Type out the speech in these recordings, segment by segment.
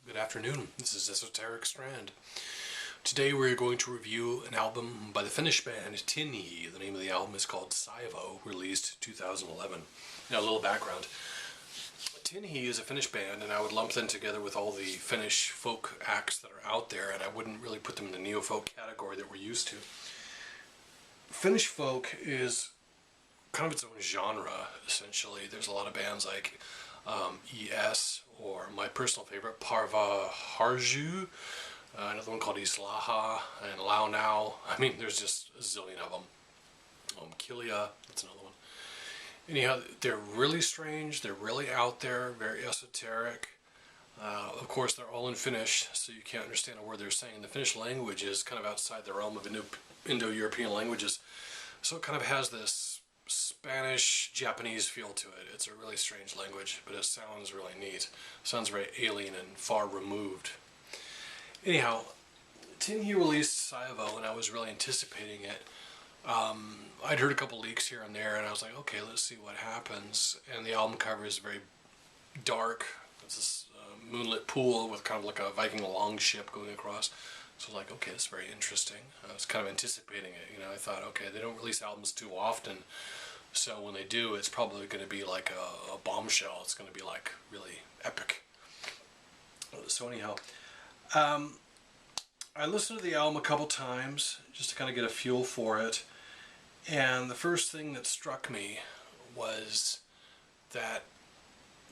Good afternoon, this is Esoteric Strand. Today we're going to review an album by the Finnish band Tenhi. The name of the album is called Saivo, released 2011. Now a little background. Tenhi is a Finnish band, and I would lump them together with all the Finnish folk acts that are out there, and I wouldn't really put them in the neo-folk category that we're used to. Finnish folk is kind of its own genre, essentially. There's a lot of bands like ES, or my personal favorite, Parva Harju, another one called Islaha, and Lao Now. I mean, there's just a zillion of them. Kilia, that's another one. Anyhow, they're really strange, they're really out there, very esoteric. Of course, they're all in Finnish, so you can't understand a word they're saying. The Finnish language is kind of outside the realm of Indo-European languages, so it kind of has this Spanish, Japanese feel to it. It's a really strange language, but it sounds really neat. It sounds very alien and far removed. Anyhow, Tenhi released Saivo, and I was really anticipating it. I'd heard a couple leaks here and there, and I was like, okay, let's see what happens. And the album cover is very dark. It's this moonlit pool with kind of like a Viking longship going across. So I was like, okay, that's very interesting. I was kind of anticipating it. You know, I thought, okay, they don't release albums too often, so when they do, it's probably going to be like a bombshell. It's going to be like really epic. So anyhow, I listened to the album a couple times just to kind of get a feel for it, and the first thing that struck me was that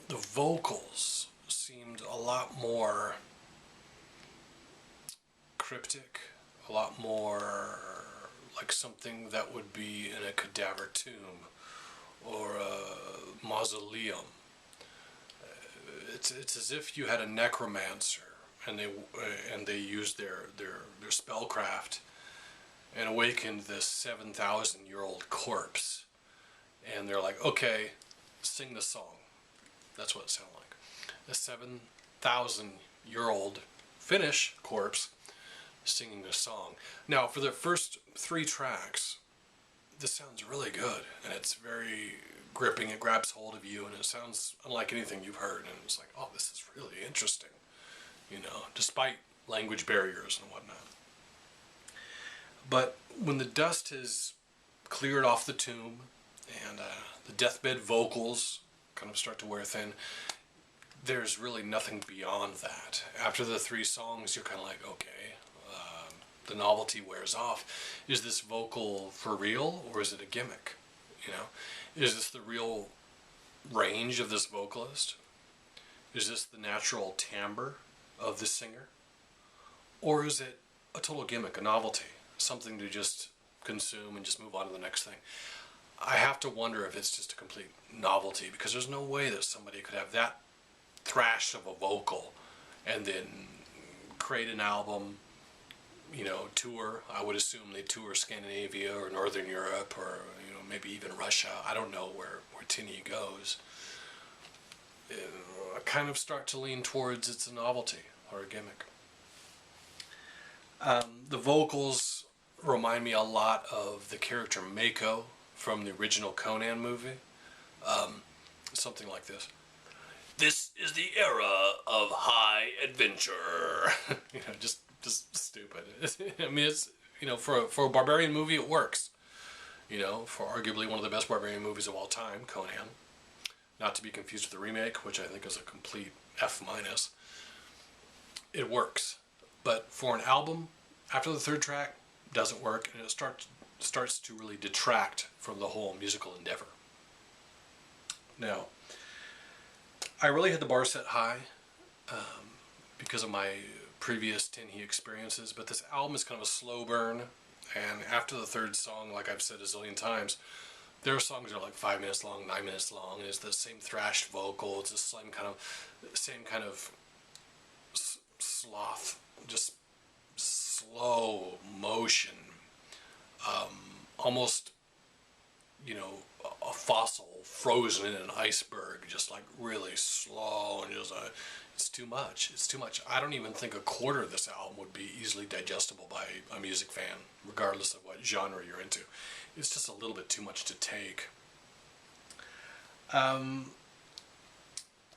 the vocals seemed a lot more cryptic, a lot more like something that would be in a cadaver tomb or a mausoleum. It's as if you had a necromancer and they used their spellcraft and awakened this 7,000-year-old corpse, and they're like, okay, sing the song. That's what it sounded like. A 7,000-year-old Finnish corpse singing the song. Now, for the first 3 tracks, this sounds really good, and it's very gripping. It grabs hold of you, and it sounds unlike anything you've heard, and it's like, oh, this is really interesting, you know, despite language barriers and whatnot. But when the dust has cleared off the tomb, and the deathbed vocals kind of start to wear thin, there's really nothing beyond that. After the 3 songs, you're kind of like, okay, the novelty wears off. Is this vocal for real, or is it a gimmick? You know, is this the real range of this vocalist? Is this the natural timbre of the singer? Or is it a total gimmick, a novelty, something to just consume and just move on to the next thing? I have to wonder if it's just a complete novelty, because there's no way that somebody could have that thrash of a vocal and then create an album, you know, tour. I would assume they tour Scandinavia or Northern Europe, or, you know, maybe even Russia. I don't know where Tenhi goes. I kind of start to lean towards it's a novelty or a gimmick. The vocals remind me a lot of the character Mako from the original Conan movie. Something like this. This is the era of high adventure. You know, just stupid. I mean, it's, you know, for a barbarian movie, it works. You know, for arguably one of the best barbarian movies of all time, Conan. Not to be confused with the remake, which I think is a complete F-. It works. But for an album, after the 3rd track, doesn't work, and it starts to really detract from the whole musical endeavor. Now, I really had the bar set high because of my previous Tenhi experiences, but this album is kind of a slow burn, and after the 3rd song, like I've said a zillion times, their songs are like 5 minutes long, 9 minutes long, and it's the same thrashed vocal, it's the same kind of sloth, just slow motion, almost, you know, a fossil frozen in an iceberg, just like really slow, and just it's too much. It's too much. I don't even think a quarter of this album would be easily digestible by a music fan, regardless of what genre you're into. It's just a little bit too much to take.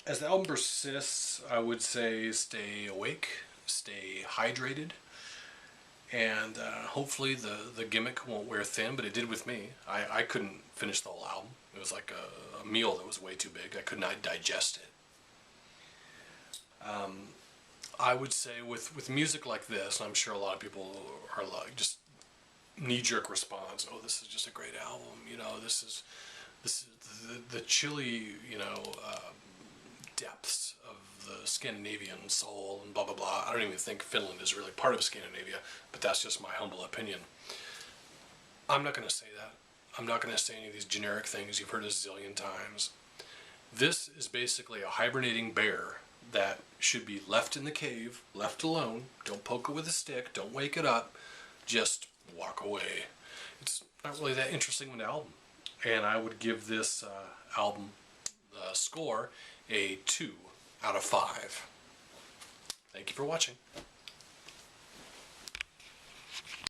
As the album persists, I would say stay awake, stay hydrated, and hopefully the gimmick won't wear thin, but it did with me. I couldn't finish the whole album. It was like a meal that was way too big. I could not digest it. I would say with music like this, and I'm sure a lot of people are like just knee-jerk response. Oh, this is just a great album. You know, this is the chilly, depths of the Scandinavian soul and blah blah blah. I don't even think Finland is really part of Scandinavia, but that's just my humble opinion. I'm not going to say that. I'm not going to say any of these generic things you've heard a zillion times. This is basically a hibernating bear that should be left in the cave, left alone. Don't poke it with a stick. Don't wake it up. Just walk away. It's not really that interesting of an album. And I would give this album score a 2 out of 5. Thank you for watching.